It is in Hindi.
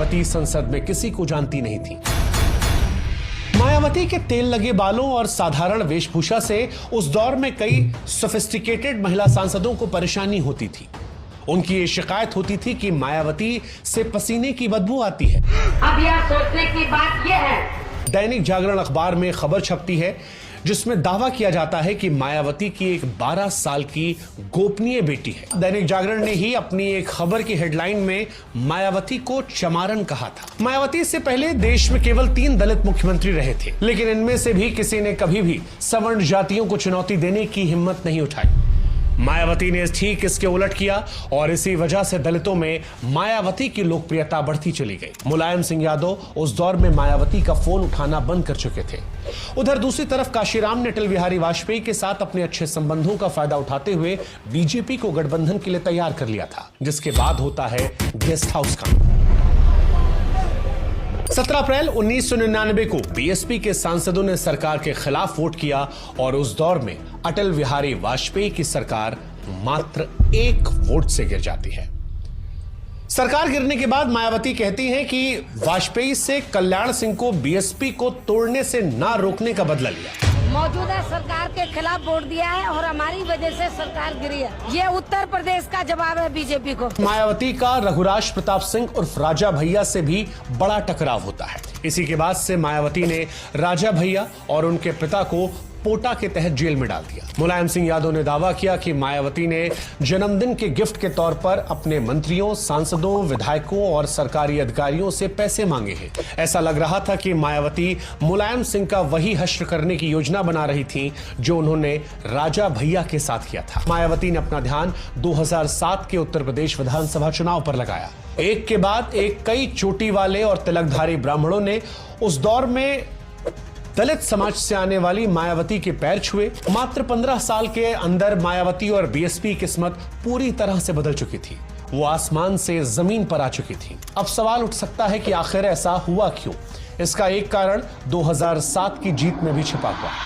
मायावती संसद में किसी को जानती नहीं थी। मायावती के तेल लगे बालों और साधारण वेशभूषा से उस दौर में कई सोफिस्टिकेटेड महिला सांसदों को परेशानी होती थी। उनकी ये शिकायत होती थी कि मायावती से पसीने की बदबू आती है। अब यह सोचने की बात यह है। दैनिक जागरण अखबार में खबर छपती है जिसमें दावा किया जाता है कि मायावती की एक 12 साल की गोपनीय बेटी है। दैनिक जागरण ने ही अपनी एक खबर की हेडलाइन में मायावती को चमारन कहा था। मायावती से पहले देश में केवल 3 दलित मुख्यमंत्री रहे थे, लेकिन इनमें से भी किसी ने कभी भी सवर्ण जातियों को चुनौती देने की हिम्मत नहीं उठाई। मायावती ने ठीक इसके उलट किया और इसी वजह से दलितों में मायावती की लोकप्रियता बढ़ती चली गई। मुलायम सिंह यादव उस दौर में मायावती का फोन उठाना बंद कर चुके थे। उधर दूसरी तरफ काशीराम ने अटल बिहारी वाजपेयी के साथ अपने अच्छे संबंधों का फायदा उठाते हुए बीजेपी को गठबंधन के लिए तैयार कर लिया था, जिसके बाद होता है गेस्ट हाउस का। 17 अप्रैल 1999 को बीएसपी के सांसदों ने सरकार के खिलाफ वोट किया और उस दौर में अटल बिहारी वाजपेयी की सरकार मात्र 1 वोट से गिर जाती है। सरकार गिरने के बाद मायावती कहती हैं कि वाजपेयी से कल्याण सिंह को बीएसपी को तोड़ने से ना रोकने का बदला लिया। मौजूदा सरकार के खिलाफ वोट दिया है और हमारी वजह से सरकार गिरी है। ये उत्तर प्रदेश का जवाब है बीजेपी को। मायावती का रघुराज प्रताप सिंह उर्फ राजा भैया से भी बड़ा टकराव होता है। इसी के बाद से मायावती ने राजा भैया और उनके पिता को पोटा के तहत जेल में डाल दिया। मुलायम सिंह यादव ने दावा किया कि मायावती ने जन्मदिन के गिफ्ट के तौर पर अपने मंत्रियों, सांसदों, विधायकों और सरकारी अधिकारियों से पैसे मांगे हैं। ऐसा लग रहा था कि मायावती मुलायम सिंह का वही हश्र करने की योजना बना रही थी जो उन्होंने राजा भैया के साथ किया था। मायावती ने अपना ध्यान 2007 के उत्तर प्रदेश विधानसभा चुनाव पर लगाया। एक के बाद एक कई चोटी वाले और तिलकधारी ब्राह्मणों ने उस दौर में दलित समाज से आने वाली मायावती के पैर छुए। मात्र 15 साल के अंदर मायावती और बीएसपी की किस्मत पूरी तरह से बदल चुकी थी। वो आसमान से जमीन पर आ चुकी थी। अब सवाल उठ सकता है कि आखिर ऐसा हुआ क्यों? इसका एक कारण 2007 की जीत में भी छिपा हुआ है।